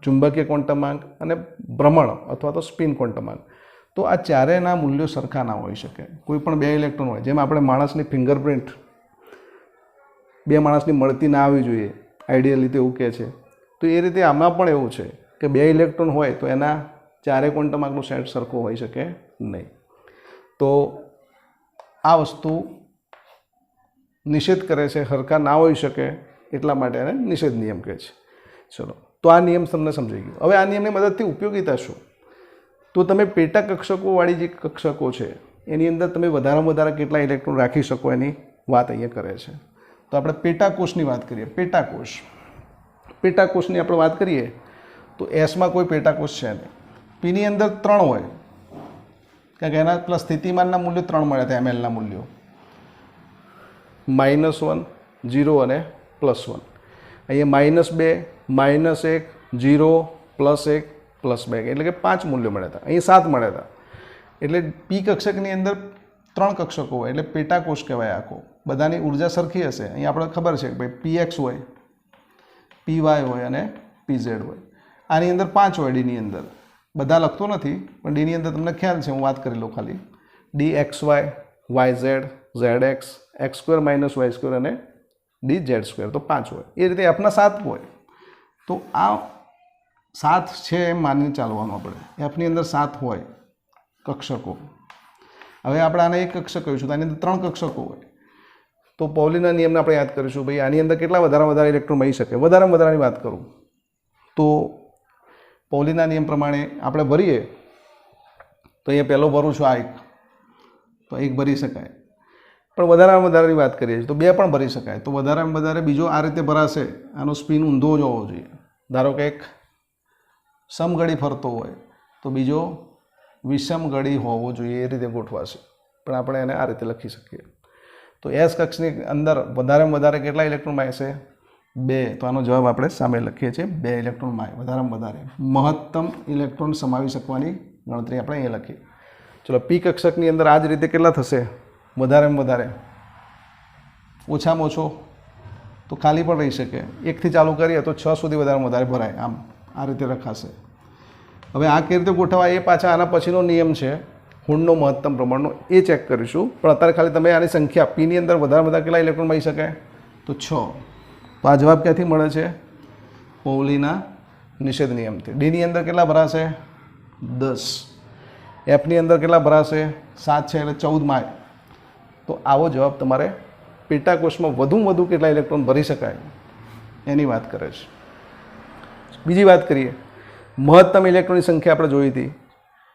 ચુંબકીય ક્વોન્ટમાંક અને ભ્રમણ અથવા તો સ્પિન ક્વોન્ટમાંક. તો આ ચારેયના મૂલ્યો સરખા ના હોઈ શકે. કોઈ પણ બે ઇલેક્ટ્રોન હોય, જેમ આપણે માણસની ફિંગરપ્રિન્ટ બે માણસની મળતી ના આવવી જોઈએ આઈડિયલી, તો એવું કહે છે. તો એ રીતે આમાં પણ એવું છે કે બે ઇલેક્ટ્રોન હોય તો એના ચારે ક્વોન્ટમાંકનો સેટ સરખો હોઈ શકે નહીં. તો આ વસ્તુ નિષેધ કરે છે, સરખા ના હોઈ શકે એટલા માટે એને નિષેધ નિયમ કહે છે. ચલો, તો આ નિયમ તમને સમજાઈ ગયો. હવે આ નિયમની મદદથી ઉપયોગિતા શું? તો તમે પેટા કક્ષકોવાળી જે કક્ષકો છે એની અંદર તમે વધારેમાં વધારે કેટલા ઇલેક્ટ્રોન રાખી શકો એની વાત અહીંયા કરે છે. તો આપણે પેટાકોષની વાત કરીએ. પેટાકોષની આપણે વાત કરીએ તો એસમાં કોઈ પેટાકોષ છે નહીં. પીની અંદર 3 હોય, કારણ કે એના પ્લસ સ્થિતિમાનના મૂલ્યો 3 મળ્યા હતા, mlના મૂલ્યો -1, 0 અને +1. અહીંયા -2, -1, 0, +1, +2 એટલે કે 5 મૂલ્યો મળ્યા હતા. અહીં 7 મળ્યા હતા. એટલે પી કક્ષકની અંદર 3 કક્ષકો હોય એટલે પેટાકોષ કહેવાય આખો. બધાની ઉર્જા સરખી હશે. અહીં આપણે ખબર છે કે ભાઈ px હોય, py હોય અને pz હોય. આની અંદર 5 હોય. ડીની અંદર બધા લખતો નથી, પણ ડીની અંદર તમને ખ્યાલ છે, હું વાત કરી લઉં ખાલી. dxy, yz, zx, x² - y² અને dz², તો 5 હોય. એ રીતે એફના 7 હોય. તો આ 7 છે એમ માનીને ચાલવાનું આપણે. એફની અંદર 7 હોય કક્ષકો. હવે આપણે આને એક કક્ષક કહીશું તો આની અંદર 3 કક્ષકો હોય. તો પૌલીના નિયમને આપણે યાદ કરીશું. ભાઈ આની અંદર કેટલા વધારે ઇલેક્ટ્રોન મળી શકે? વધારેમાં વધારાની વાત કરું તો પૌલીના નિયમ પ્રમાણે આપણે ભરીએ તો અહીંયા પહેલો ભરું છું, આ એક, તો એક ભરી શકાય. પણ વધારેમાં વધારાની વાત કરીએ તો 2 પણ ભરી શકાય. તો વધારેમાં વધારે બીજો આ રીતે ભરાશે. આનો સ્પિન ઊંધો જ હોવો જોઈએ. ધારો કે એક સમઘડી ફરતો હોય તો બીજો વિષમઘડી હોવો જોઈએ, એ રીતે ગોઠવાશે. પણ આપણે એને આ રીતે લખી શકીએ. તો એસ કક્ષની અંદર વધારેમાં વધારે કેટલા ઇલેક્ટ્રોન હશે? 2. તો આનો જવાબ આપણે સામે લખીએ છીએ, 2 ઇલેક્ટ્રોન માં વધારેમાં વધારે. મહત્તમ ઇલેક્ટ્રોન સમાવી શકવાની ગણતરી આપણે અહીંયા લખીએ. ચલો, પી કક્ષકની અંદર આ જ રીતે કેટલા થશે? વધારેમાં વધારે. ઓછામાં ઓછો તો ખાલી પણ રહી શકે. 1 થી ચાલુ કરીએ તો 6 સુધી વધારેમાં વધારે ભરાય. આમ આ રીતે રખાશે. હવે આ કેવી રીતે ગોઠવાય એ પાછા આના પછીનો નિયમ છે, હુંડનો મહત્તમ પ્રમાણનો, એ ચેક કરીશું. પણ અત્યારે ખાલી તમે આની સંખ્યા પીની અંદર વધારે વધારે કેટલા ઇલેક્ટ્રોન મળી શકે? તો 6. તો આ જવાબ ક્યાંથી મળે છે? પૌલીના નિષેધ નિયમથી. ડીની અંદર કેટલા ભરાશે? 10. એફની અંદર કેટલા ભરાશે? 7 છે એટલે 14 માં. તો આવો જવાબ તમારે પેટાકોષમાં વધુમાં વધુ કેટલા ઇલેક્ટ્રોન ભરી શકાય એની વાત કરે છે. બીજી વાત કરીએ, મહત્તમ ઇલેક્ટ્રોનની સંખ્યા આપણે જોઈ હતી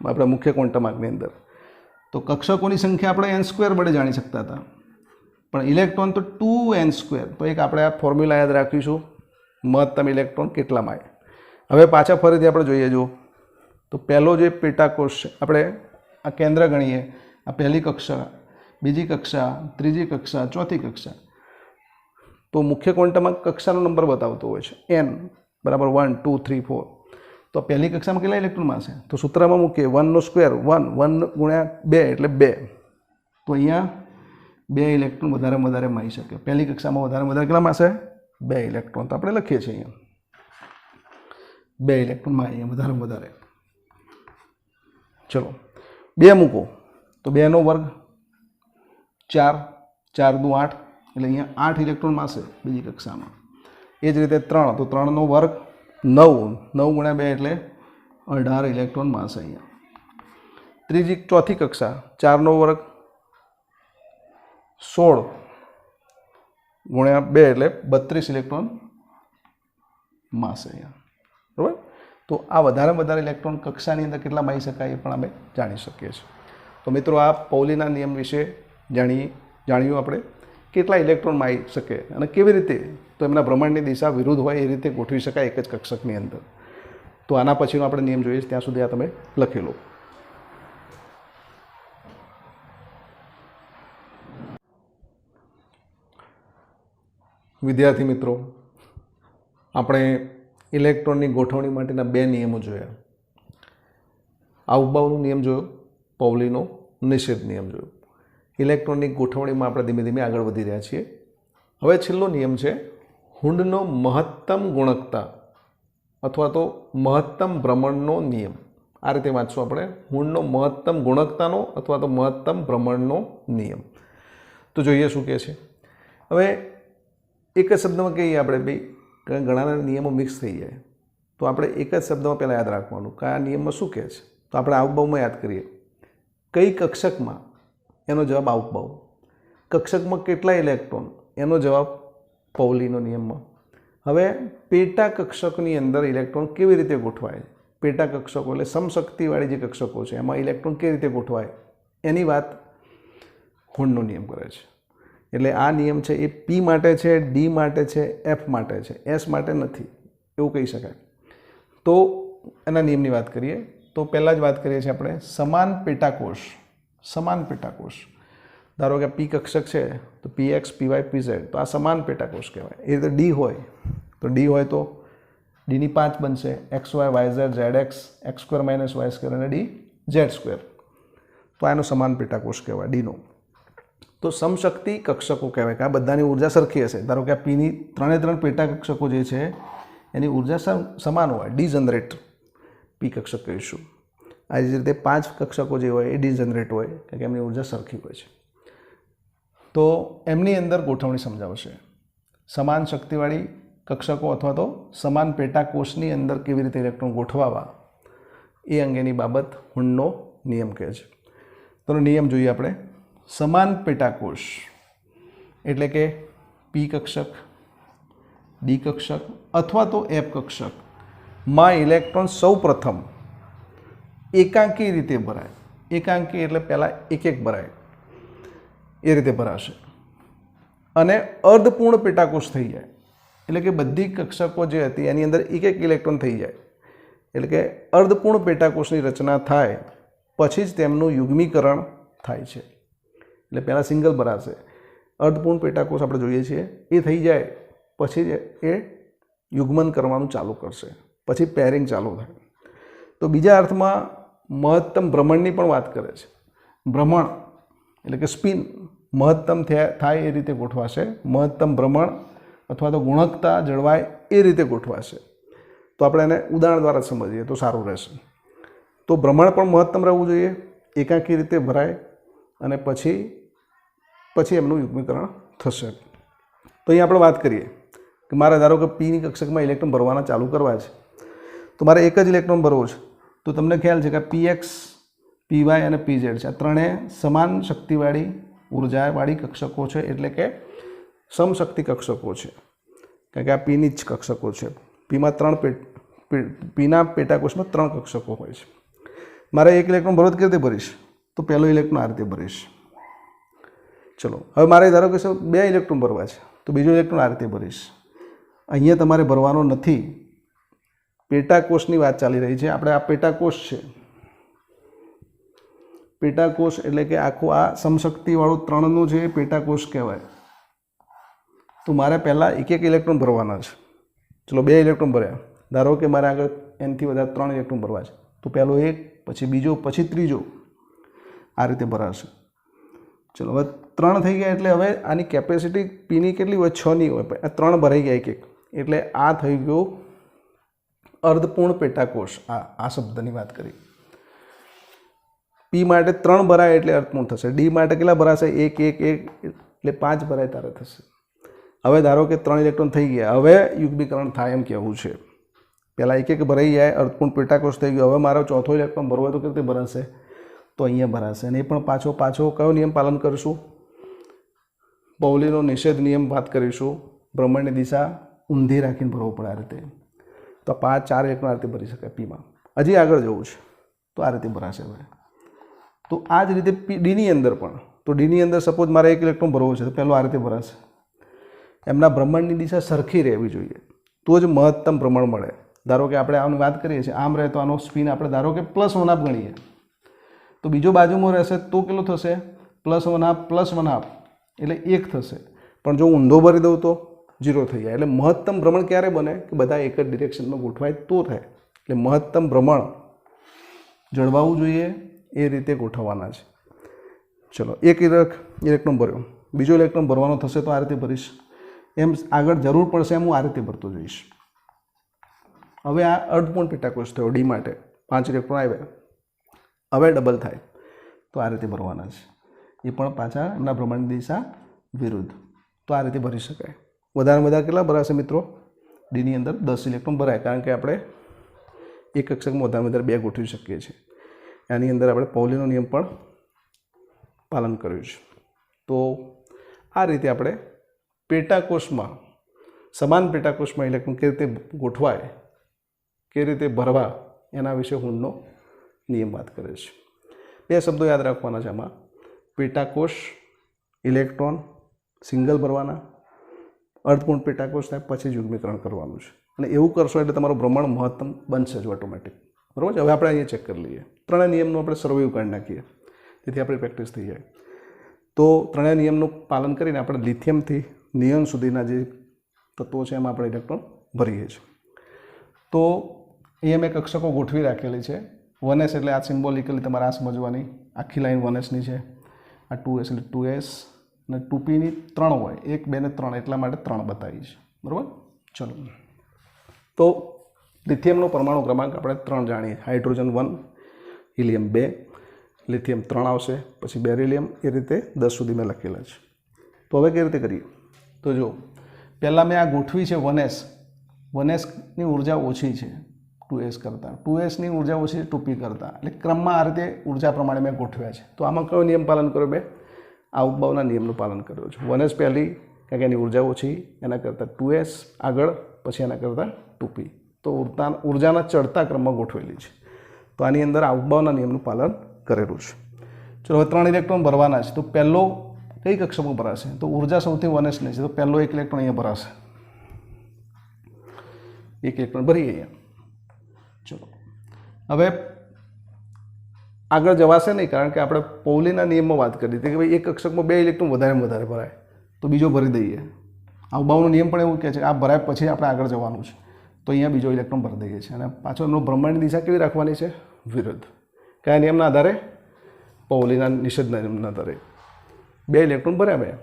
આપણા મુખ્ય ક્વોન્ટમ આંકની અંદર. તો કક્ષકોની સંખ્યા આપણે n² વડે જાણી શકતા હતા, પણ ઇલેક્ટ્રોન તો 2n². તો એક આપણે આ ફોર્મ્યુલા યાદ રાખીશું, મહત્તમ ઇલેક્ટ્રોન કેટલામાં. હવે પાછા ફરીથી આપણે જોઈએ, જો તો પહેલો જે પેટાકોષ છે આપણે આ કેન્દ્ર ગણીએ, આ પહેલી કક્ષા, બીજી કક્ષા, ત્રીજી કક્ષા, ચોથી કક્ષા. તો મુખ્ય ક્વોન્ટમમાં કક્ષાનો નંબર બતાવતો હોય છે n બરાબર 1 2 3 4. તો પહેલી કક્ષામાં કેટલા ઇલેક્ટ્રોનમાં છે? તો સૂત્રમાં મૂકીએ 1² 1 1 ગુણ્યા 2 એટલે 2. તો અહીંયા 2 ઇલેક્ટ્રોન વધારેમાં વધારે મળી શકે. પહેલી કક્ષામાં વધારેમાં વધારે કેટલામાં છે? 2 ઇલેક્ટ્રોન. તો આપણે લખીએ છીએ અહીંયા 2 ઇલેક્ટ્રોનમાં અહીંયા વધારેમાં વધારે. ચલો 2 મૂકો તો 2 નો વર્ગ 4, 4 દુ 8 એટલે અહીંયા 8 ઇલેક્ટ્રોન મળશે બીજી કક્ષામાં. એ જ રીતે 3, તો 3 નો વર્ગ 9, 9 ગુણ્યા 2 એટલે 18 ઇલેક્ટ્રોન મળશે અહીંયા. ચોથી કક્ષા 4 નો વર્ગ 16 ગુણ્યા 2 એટલે 32 ઇલેક્ટ્રોન મળશે અહીંયા. બરાબર? તો આ વધારે ઇલેક્ટ્રોન કક્ષાની અંદર કેટલા મળી શકાય એ પણ આપણે જાણી શકીએ છીએ. તો મિત્રો, આ પૌલીના નિયમ વિશે જાણ્યું આપણે, કેટલા ઇલેક્ટ્રોન મળી શકે અને કેવી રીતે. તો એમના ભ્રમણની દિશા વિરુદ્ધ હોય એ રીતે ગોઠવી શકાય એક જ કક્ષકની અંદર. તો આના પછીનો આપણે નિયમ જોઈએ, ત્યાં સુધી આ તમે લખી લો. વિદ્યાર્થી મિત્રો, આપણે ઇલેક્ટ્રોનની ગોઠવણી માટેના 2 નિયમો જોયા. આઉબાઉનો નિયમ જોયો, પૌલીનો નિષેધ નિયમ જોયો. ઇલેક્ટ્રોનની ગોઠવણીમાં આપણે ધીમે ધીમે આગળ વધી રહ્યા છીએ. હવે છેલ્લો નિયમ છે હુન્ડનો મહત્તમ ગુણકતા અથવા તો મહત્તમ ભ્રમણનો નિયમ. આ રીતે વાંચશું આપણે, હુન્ડનો મહત્તમ ગુણકતાનો અથવા તો મહત્તમ ભ્રમણનો નિયમ. તો જોઈએ શું કહે છે. હવે એક જ શબ્દમાં કહીએ આપણે ભાઈ, ઘણા નિયમો મિક્સ થઈ જાય, તો આપણે એક જ શબ્દમાં પહેલાં યાદ રાખવાનું કે આ નિયમમાં શું કહે છે. તો આપણે આઉટબાઉમાં યાદ કરીએ, કઈ કક્ષકમાં, એનો જવાબ આઉટબાઉ. કક્ષકમાં કેટલા ઇલેક્ટ્રોન, એનો જવાબ પૌલીનો નિયમમાં. હવે પેટા કક્ષકની અંદર ઇલેક્ટ્રોન કેવી રીતે ગોઠવાય, પેટા કક્ષકો એટલે સમશક્તિવાળી જે કક્ષકો છે એમાં ઇલેક્ટ્રોન કેવી રીતે ગોઠવાય એની વાત હુન્ડનો નિયમ કરે છે. એટલે આ નિયમ છે એ P માટે છે, D માટે છે, F માટે છે, S માટે નથી એવું કહી શકાય. તો એના નિયમની વાત કરીએ તો પહેલાં જ વાત કરીએ છીએ આપણે સમાન પેટાકોષ. સમાન પેટાકોષ, ધારો કે P કક્ષક છે તો PX, PY, PZ, તો આ સમાન પેટાકોષ કહેવાય. એ રીતે D હોય તો D હોય તો Dની 5 બનશે, XY, YZ, ZX, X² - Y² અને DZ². તો આનો સમાન પેટાકોષ કહેવાય Dનો. તો સમશક્તિ કક્ષકો કહેવાય કે આ બધાની ઉર્જા સરખી હશે. ધારો કે આ Pની 3 પેટા કક્ષકો જે છે એની ઉર્જા સમાન હોય, ડીજનરેટ P કક્ષક કહીશું. આ જ રીતે 5 કક્ષકો જે હોય એ ડીજનરેટ હોય કારણ કે એમની ઉર્જા સરખી હોય છે. તો એમની અંદર ગોઠવણી સમજાવશે. સમાન શક્તિવાળી કક્ષકો અથવા તો સમાન પેટાકોષની અંદર કેવી રીતે ઇલેક્ટ્રોન ગોઠવાવા એ અંગેની બાબત હુન્ડનો નિયમ કહે છે. તો નિયમ જોઈએ આપણે. સમાન પેટાકોષ એટલે કે P કક્ષક, D કક્ષક અથવા તો F કક્ષક માં ઇલેક્ટ્રોન સૌ પ્રથમ એકાંકી રીતે ભરાય. એકાંકી એટલે પહેલાં એક ભરાય એ રીતે ભરાશે અને અર્ધપૂર્ણ પેટાકોષ થઈ જાય. એટલે કે બધી કક્ષકો જે હતી એની અંદર એક ઇલેક્ટ્રોન થઈ જાય. એટલે કે અર્ધપૂર્ણ પેટાકોષની રચના થાય પછી જ તેમનું યુગ્મીકરણ થાય છે. એટલે પહેલાં સિંગલ ભરાશે, અર્ધપૂર્ણ પેટાકોષ આપણે જોઈએ છીએ એ થઈ જાય પછી જ એ યુગ્મન કરવાનું ચાલુ કરશે, પછી પેરિંગ ચાલુ થાય. તો બીજા અર્થમાં મહત્તમ ભ્રમણની પણ વાત કરે છે. ભ્રમણ એટલે કે સ્પિન મહત્તમ થાય એ રીતે ગોઠવાશે, મહત્તમ ભ્રમણ અથવા તો ગુણકતા જળવાય એ રીતે ગોઠવાશે. તો આપણે એને ઉદાહરણ દ્વારા સમજીએ તો સારું રહેશે. તો ભ્રમણ પણ મહત્તમ રહેવું જોઈએ, એકાંકી રીતે ભરાય અને પછી એમનું યુગ્મીકરણ થશે. તો અહીં આપણે વાત કરીએ કે મારે ધારો કે Pની કક્ષકમાં ઇલેક્ટ્રોન ભરવાના ચાલુ કરવા છે, તો મારે એક જ ઇલેક્ટ્રોન ભરવો છે. તો તમને ખ્યાલ છે કે PX, પીવાય અને પીઝેડ છે, આ ત્રણેય સમાન શક્તિવાળી ઉર્જાવાળી કક્ષકો છે, એટલે કે સમશક્તિ કક્ષકો છે, કારણ કે આ પીની જ કક્ષકો છે. પીમાં પીના પેટાકોષમાં 3 કક્ષકો હોય છે. મારે 1 ઇલેક્ટ્રોન ભરવો કેવી રીતે ભરીશ? તો પહેલો ઇલેક્ટ્રોન આ રીતે ભરીશ. ચલો હવે મારે ધારો કે 2 ઇલેક્ટ્રોન ભરવા છે, તો બીજો ઇલેક્ટ્રોન આ રીતે ભરીશ. અહીંયા તમારે ભરવાનો નથી, પેટાકોષની વાત ચાલી રહી છે. આપણે આ પેટાકોષ છે, પેટાકોષ એટલે કે આખું આ સમશક્તિવાળું 3નું જે પેટાકોષ કહેવાય. તો મારે પહેલાં 1 ઇલેક્ટ્રોન ભરવાના છે. ચલો 2 ઇલેક્ટ્રોન ભર્યા, ધારો કે મારે આગળ એનથી વધારે 3 ઇલેક્ટ્રોન ભરવા છે, તો પહેલો 1, પછી બીજો, પછી ત્રીજો, આ રીતે ભરાશે. ચલો હવે 3 થઈ ગયા, એટલે હવે આની કેપેસિટી પીની કેટલી હોય? 6 ની હોય. 3 ભરાઈ ગયા 1, એટલે આ થઈ ગયો અર્ધપૂર્ણ પેટાકોષ. આ શબ્દની વાત કરી. પી માટે 3 ભરાય એટલે અર્ધપૂર્ણ થશે. ડી માટે કેટલા ભરાશે? 1 1 1, એટલે 5 ભરાય ત્યારે થશે. હવે ધારો કે 3 ઇલેક્ટ્રોન થઈ ગયા, હવે યુગ્મીકરણ થાય એમ કહેવું છે. પહેલાં 1 1 ભરાઈ જાય, અર્ધપૂર્ણ પેટાકોષ થઈ ગયો. હવે મારો ચોથો ઇલેક્ટ્રોન ભરવો હોય તો કેવી રીતે ભરાશે? તો અહીંયા ભરાશે. અને એ પણ પાછો કયો નિયમ પાલન કરીશું? પાઉલીનો નિષેધ નિયમ વાત કરીશું. ભ્રમણની દિશા ઊંધી રાખીને ભરવું પડે આ રીતે. તો 5 4 ઇલેક્ટ્રોન આ રીતે ભરી શકાય પીમાં. હજી આગળ જવું છે તો આ રીતે ભરાશે. હવે તો આ જ રીતે ડીની અંદર પણ, તો ડીની અંદર સપોઝ મારે 1 ઇલેક્ટ્રોન ભરવો છે, તો પહેલો આ રીતે ભરાશે. એમના ભ્રમણની દિશા સરખી રહેવી જોઈએ, તો જ મહત્તમ ભ્રમણ મળે. ધારો કે આપણે આની વાત કરીએ છીએ, આમ રહે તો આનો સ્પિન આપણે ધારો કે +1/2 ગણીએ, તો બીજો બાજુમાં રહેશે તો કેટલું થશે? +1/2 એટલે 1 થશે. પણ જો ઊંધો ભરી દઉં તો 0 થઈ જાય. એટલે મહત્તમ ભ્રમણ ક્યારે બને? કે બધા એક જ ડિરેક્શનમાં ગોઠવાય તો થાય. એટલે મહત્તમ ભ્રમણ જળવાવું જોઈએ, એ રીતે ગોઠવવાના છે. ચલો 1 ઇલેક્ટ્રોન ભર્યો, બીજો ઇલેક્ટ્રોન ભરવાનો થશે તો આ રીતે ભરીશ. એમ આગળ જરૂર પડશે એમ હું આ રીતે ભરતો જઈશ. હવે આ અર્ધપૂર્ણ પેટાકોષ થયો ડી માટે, 5 ઇલેક્ટ્રોન આવ્યા. હવે ડબલ થાય તો આ રીતે ભરવાના છે. એ પણ પાછા એમના ભ્રમણની દિશા વિરુદ્ધ. તો આ રીતે ભરી શકાય. વધારે કેટલા ભરાશે મિત્રો? ડીની અંદર 10 ઇલેક્ટ્રોન ભરાય, કારણ કે આપણે એક કક્ષકમાં વધારે 2 ગોઠવી શકીએ છીએ. એની અંદર આપણે પાઉલીનો નિયમ પણ પાલન કર્યું છે. તો આ રીતે આપણે પેટાકોષમાં, સમાન પેટાકોષમાં ઇલેક્ટ્રોન કેવી રીતે ગોઠવાય, કેવી રીતે ભરવા, એના વિશે હુનનો નિયમ વાત કરે છે. 2 શબ્દો યાદ રાખવાના છે આમાં: પેટાકોષ, ઇલેક્ટ્રોન સિંગલ ભરવાના, અર્ધપૂર્ણ પેટાકોષ થાય પછી યુગ્મીકરણ કરવાનું છે. અને એવું કરશો એટલે તમારું ભ્રમણ મહત્તમ બનશે જ ઓટોમેટિક. બરાબર છે? હવે આપણે અહીંયા ચેક કરી લઈએ. 3 નિયમનું આપણે સર્વે કાઢી નાખીએ, જેથી આપણી પ્રેક્ટિસ થઈ જાય. તો 3 નિયમનું પાલન કરીને આપણે લિથિયમથી નિયોન સુધીના જે તત્વો છે એમાં આપણે ઇલેક્ટ્રોન ભરીએ છીએ. તો અહીંયા મેં કક્ષકો ગોઠવી રાખેલી છે. 1s એટલે આ સિમ્બોલિકલી તમારે આ સમજવાની, આખી લાઈન 1sની છે. આ 2s એટલે 2s, અને 2pની 3 હોય, 1 2 ને 3, એટલા માટે 3 બતાવી છે. બરાબર? ચલો, તો લિથિયમનો પરમાણુ ક્રમાંક આપણે 3 જાણીએ. હાઇડ્રોજન 1, હિલિયમ 2, લિથિયમ 3 આવશે, પછી બેરિલિયમ, એ રીતે 10 સુધી મેં લખેલા છે. તો હવે કેવી રીતે કરીએ? તો જો પહેલાં મેં આ ગોઠવી છે 1s. 1sની ઉર્જા ઓછી છે 2s કરતાં, 2sની ઉર્જા ઓછી છે 2p કરતાં. એટલે ક્રમમાં આ રીતે ઉર્જા પ્રમાણે મેં ગોઠવ્યા છે. તો આમાં કયો નિયમ પાલન કર્યો? મેં આઉટબાઉના નિયમનું પાલન કર્યું છે. 1s પહેલી, કારણ કે એની ઉર્જા ઓછી, એના કરતાં 2s આગળ, પછી એના કરતાં 2p. તો ઉર્જાના ચડતા ક્રમમાં ગોઠવેલી છે. તો આની અંદર આઉટબાઉના નિયમનું પાલન કરેલું છે. ચલો હવે 3 ઇલેક્ટ્રોન ભરવાના છે. તો પહેલો કઈ કક્ષકમાં ભરાશે? તો ઉર્જા સૌથી 1sની છે, તો પહેલો 1 ઇલેક્ટ્રોન અહીંયા ભરાશે. 1 ઇલેક્ટ્રોન ભરીએ અહીંયા. ચલો હવે આગળ જવાશે નહીં, કારણ કે આપણે પાઉલીના નિયમમાં વાત કરી હતી કે ભાઈ એક કક્ષકમાં 2 ઇલેક્ટ્રોન વધારે ભરાય, તો બીજો ભરી દઈએ. આઉટબાઉનો નિયમ પણ એવું કહે છે કે આ ભરાય પછી આપણે આગળ જવાનું છે. તો અહીંયા બીજો ઇલેક્ટ્રોન ભરી દઈએ છીએ. અને પાછો એમનો ભ્રમણની દિશા કેવી રાખવાની છે? વિરુદ્ધ. કયા નિયમના આધારે? પાઉલીના નિષેધના નિયમના આધારે. 2 ઇલેક્ટ્રોન ભર્યા મેં,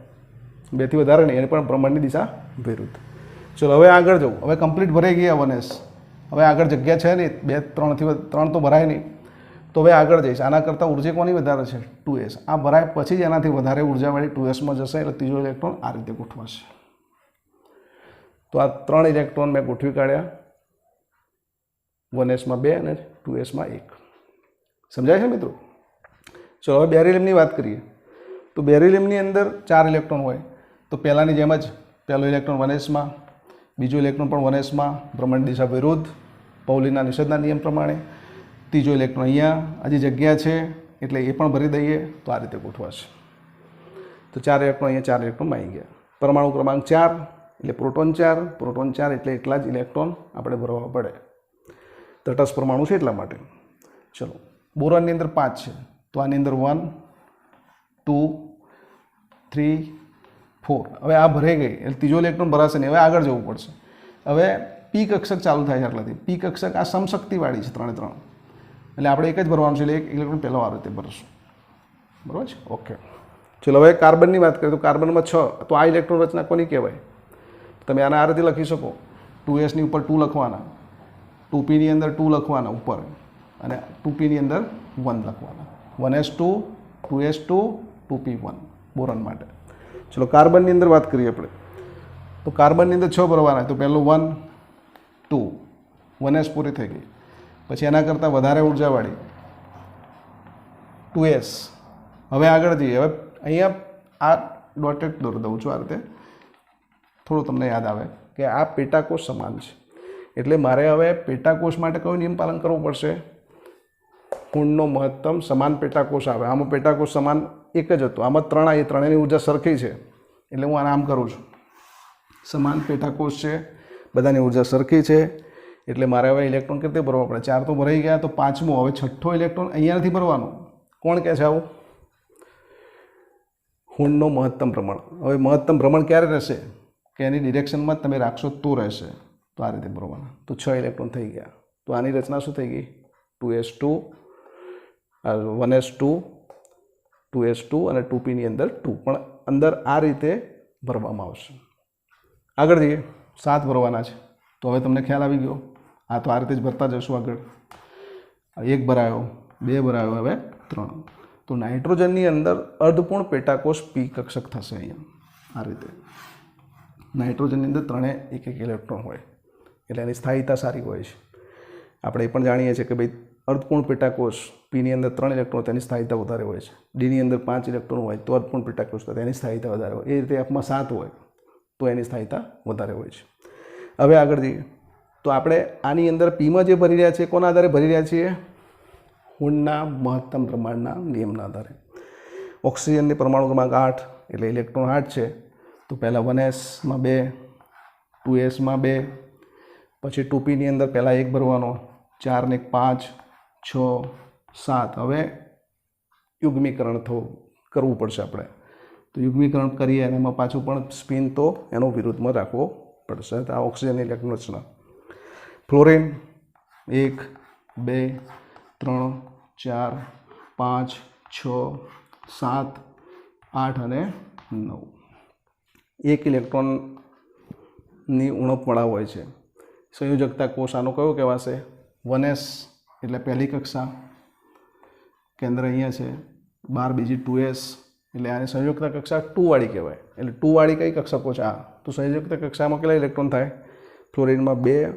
2 થી વધારે નહીં, એને પણ ભ્રમણની દિશા વિરુદ્ધ. ચલો હવે આગળ જવું. હવે કમ્પ્લીટ ભરાઈ ગયા 1s. હવે આગળ જગ્યા છે નહીં, 2 3 તો ભરાય નહીં. તો હવે આગળ જઈશ. આના કરતાં ઉર્જા કોની વધારે છે? 2s. આ ભરાય પછી જ એનાથી વધારે ઉર્જાવાળી 2sમાં જશે, એટલે ત્રીજો ઇલેક્ટ્રોન આ રીતે ગોઠવાશે. તો આ 3 ઇલેક્ટ્રોન મેં ગોઠવી કાઢ્યા. 1sમાં 2 અને 2sમાં 1. સમજાય છે મિત્રો? ચલો હવે બેરિલિયમની વાત કરીએ તો બેરિલિયમની અંદર 4 ઇલેક્ટ્રોન હોય તો પહેલાંની જેમ જ પહેલો ઇલેક્ટ્રોન 1s માં, બીજો ઇલેક્ટ્રોન પણ 1s માં, ભ્રમણ દિશા વિરુદ્ધ પૌલીના નિષેધના નિયમ પ્રમાણે, ત્રીજો ઇલેક્ટ્રોન અહીંયા હજી જગ્યા છે એટલે એ પણ ભરી દઈએ તો આ રીતે ગોઠવાશે. તો 4 ઇલેક્ટ્રોન અહીંયા 4 ઇલેક્ટ્રોન આવી ગયા. પરમાણુ ક્રમાંક 4 એટલે પ્રોટોન 4 એટલે એટલા જ ઇલેક્ટ્રોન આપણે ભરવા પડે. તટસ્થ પરમાણુ છે એટલા માટે. ચલો બોરોનની અંદર 5 છે તો આની અંદર 1 2 3 4. હવે આ ભરાઈ ગઈ એટલે ત્રીજો ઇલેક્ટ્રોન ભરાશે નહીં. હવે આગળ જવું પડશે. હવે પી કક્ષક ચાલુ થાય છે આટલાથી. પી કક્ષક આ સમશક્તિવાળી છે 3 3 એટલે આપણે એક જ ભરવાનું છે એટલે એક ઇલેક્ટ્રોન પહેલો આ રીતે ભરશું. બરાબર છે? ઓકે. ચલો હવે કાર્બનની વાત કરીએ તો કાર્બનમાં 6 તો આ ઇલેક્ટ્રોન રચના કોની કહેવાય? તમે આના આ રીતે લખી શકો. 2s ની ઉપર 2 લખવાના, 2p ની અંદર 2 લખવાના ઉપર અને 2p ની અંદર 1 લખવાના. 1s2 2s2 2p1 બોરોન માટે. ચલો કાર્બનની અંદર વાત કરીએ આપણે તો કાર્બનની અંદર 6 ભરવાના તો પહેલું 1 2 1s પૂરી થઈ ગઈ. પછી એના કરતાં વધારે ઉર્જાવાળી 2s. હવે આગળ જઈએ. હવે અહીંયા આ ડોટેડ દોરી દઉં છું આ રીતે થોડું તમને યાદ આવે કે આ પેટાકોષ સમાન છે એટલે મારે હવે પેટાકોષ માટે કયું નિયમ પાલન કરવું પડશે? ખૂણનો મહત્તમ સમાન પેટાકોષ આવે. આમાં પેટાકોષ સમાન એક જ હતું, આમાં 3 આવી, ત્રણેયની ઉર્જા સરખી છે એટલે હું આને આમ કરું છું. સમાન પેટાકોષ છે, બધાની ઉર્જા સરખી છે એટલે મારે હવે ઇલેક્ટ્રોન કેવી રીતે ભરવા પડે? 4 તો ભરાઈ ગયા તો 5મો. હવે 6થો ઇલેક્ટ્રોન અહીંયા નથી ભરવાનો. કોણ કહે છે આવું? ખૂણનો મહત્તમ ભ્રમણ. હવે મહત્તમ ભ્રમણ ક્યારે રહેશે કે એની ડિરેક્શનમાં તમે રાખશો તો રહેશે. તો આ રીતે ભરવાના. તો 6 ઇલેક્ટ્રોન થઈ ગયા. તો આની રચના શું થઈ ગઈ? 2s2 1s2 2s2 અને 2p ની અંદર 2 પણ અંદર આ રીતે ભરવામાં આવશે. આગળ જઈએ. 7 ભરવાના છે તો હવે તમને ખ્યાલ આવી ગયો. આ તો આ રીતે જ ભરતા જશું આગળ. 1 ભરાયો, 2 ભરાયો, હવે 3. તો નાઇટ્રોજનની અંદર અર્ધપૂર્ણ પેટાકોષ પી કક્ષક થશે અહીંયા આ રીતે. નાઇટ્રોજનની અંદર 3 1 ઇલેક્ટ્રોન હોય એટલે એની સ્થાયીતા સારી હોય છે. આપણે એ પણ જાણીએ છીએ કે ભાઈ અર્ધપૂર્ણ પેટાકોષ પીની અંદર 3 ઇલેક્ટ્રોન તેની સ્થાયીતા વધારે હોય છે. ડીની અંદર 5 ઇલેક્ટ્રોન હોય તો અર્ધપૂર્ણ પેટાકોષ તેની સ્થાયીતા વધારે હોય. એ રીતે એફમાં 7 હોય તો એની સ્થાયીતા વધારે હોય છે. હવે આગળ જઈએ તો આપણે આની અંદર પીમાં જે ભરી રહ્યા છીએ કોના આધારે ભરી રહ્યા છીએ? ખૂણના મહત્તમ પ્રમાણના નિયમના આધારે. ઓક્સિજનની પરમાણુ ક્રમાંક 8 એટલે ઇલેક્ટ્રોન 8 છે તો પહેલાં 1sમાં 2 2sમાં 2 પછી 2p ની અંદર પહેલાં 1 ભરવાનો, 4 ને 5 6 7. હવે યુગ્મીકરણ કરવું પડશે આપણે. તો યુગ્મીકરણ કરીએ અને એમાં પાછું પણ સ્પિન તો એનો વિરુદ્ધમાં રાખવો પડશે. આ ઓક્સિજનની ઇલેક્ટ્રોન રચના. ફ્લોરિન 1 2 3 4 5 6 7 8 અને 9. 1 ઇલેક્ટ્રોનની ઉણપવાળા હોય છે. સંયોજકતા કોષ આનો કયો કહેવાશે? 1s એટલે પહેલી કક્ષા, કેન્દ્ર અહીંયા છે. 12 બીજી 2s એટલે આને સંયુક્ત કક્ષા 2 વાળી કહેવાય. એટલે 2 વાળી કઈ કક્ષકો છે? આ તો સંયુક્ત કક્ષામાં કેટલા ઇલેક્ટ્રોન થાય? ફ્લોરિનમાં 2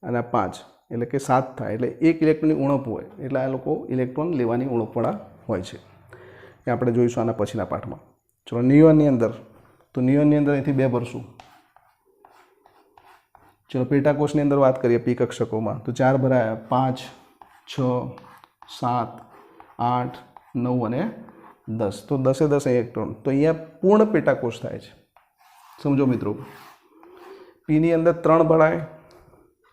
અને 5 એટલે કે 7 થાય. એટલે 1 ઇલેક્ટ્રોનની ઉણપ હોય એટલે આ લોકો ઇલેક્ટ્રોન લેવાની ઉણપવાળા હોય છે. એ આપણે જોઈશું આના પછીના પાઠમાં. ચલો નિયોનની અંદર તો નિયોનની અંદર અહીંથી 2 ભરશું. ચલો પેટાકોષની અંદર વાત કરીએ પી કક્ષકોમાં તો 4 ભરાયા, 5 6 7 8 9 અને 10. તો 10 10 ઇલેક્ટ્રોન. તો અહીંયા પૂર્ણ પેટાકોષ થાય છે. સમજો મિત્રો, પીની અંદર 3 ભરાય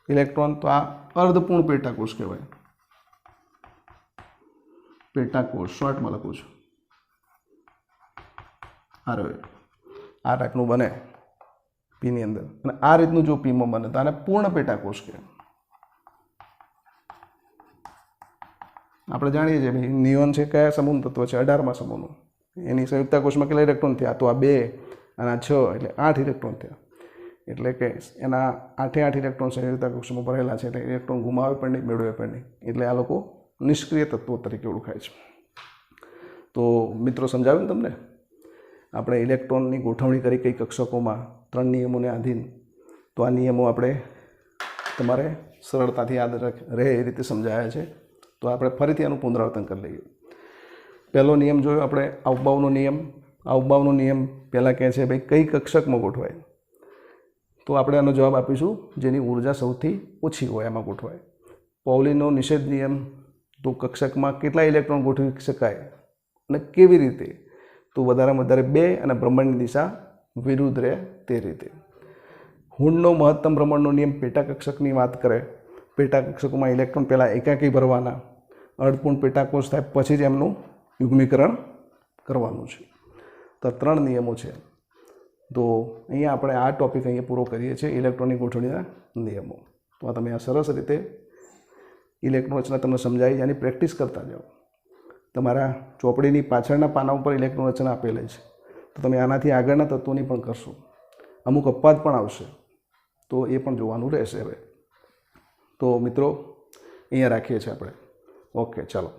ઇલેક્ટ્રોન તો આ અર્ધપૂર્ણ પેટાકોષ કહેવાય. પેટાકોષ શોર્ટમાં લખું છું. આ ટાઈપનું બને પીની અંદર અને આ રીતનું જો પીમાં બને તો આને પૂર્ણ પેટાકોષ કહેવાય. આપણે જાણીએ છીએ ભાઈ નિયોન છે કયા સમૂહ તત્વ છે? 18મા સમૂહનું. એની સંયુક્ત કોષમાં કેટલા ઇલેક્ટ્રોન થયા? તો આ 2 અને આ 6 એટલે 8 ઇલેક્ટ્રોન થયા. એટલે કે એના 8 8 ઇલેક્ટ્રોન સંયુક્ત કોષમાં ભરેલા છે એટલે ઇલેક્ટ્રોન ગુમાવે પણ નહીં, મેળવે પણ નહીં. એટલે આ લોકો નિષ્ક્રિય તત્વો તરીકે ઓળખાય છે. તો મિત્રો સમજાવ્યું તમને આપણે ઇલેક્ટ્રોનની ગોઠવણી કરી કઈ કક્ષકોમાં 3 નિયમોને આધીન. તો આ નિયમો આપણે તમારે સરળતાથી યાદ રહે એ રીતે સમજાયા છે. તો આપણે ફરીથી આનું પુનરાવર્તન કરી લઈએ. પહેલો નિયમ જોયો આપણે અવબાવનો નિયમ. અવબાવનો નિયમ પહેલાં કહે છે ભાઈ કઈ કક્ષકમાં ગોઠવાય, તો આપણે આનો જવાબ આપીશું જેની ઉર્જા સૌથી ઓછી હોય એમાં ગોઠવાય. પાઉલીનો નિષેધ નિયમ, તો કક્ષકમાં કેટલા ઇલેક્ટ્રોન ગોઠવી શકાય અને કેવી રીતે, તો વધારેમાં વધારે 2 અને ભ્રમણની દિશા વિરુદ્ધ રહે તે રીતે. હુન્ડનો મહત્તમ ભ્રમણનો નિયમ પેટા કક્ષકની વાત કરે. પેટા કક્ષકોમાં ઇલેક્ટ્રોન પહેલાં એકાકી ભરવાના, અર્ધપૂર્ણ પેટાકોષ થાય પછી જ એમનું યુગ્મીકરણ કરવાનું છે. તો 3 નિયમો છે. તો અહીંયા આપણે આ ટૉપિક અહીંયા પૂરો કરીએ છીએ, ઇલેક્ટ્રોનની ગોઠવણીના નિયમો. તો આ તમે આ સરસ રીતે ઇલેક્ટ્રોન રચના તમને સમજાવી, એની પ્રેક્ટિસ કરતા જાઓ. તમારા ચોપડીની પાછળના પાના ઉપર ઇલેક્ટ્રોન રચના આપેલી છે, તો તમે આનાથી આગળના તત્વોની પણ કરશો. અમુક અપવાદ પણ આવશે, તો એ પણ જોવાનું રહેશે. હવે તો મિત્રો અહીંયા રાખીએ છીએ આપણે. ઓકે, ચાલો.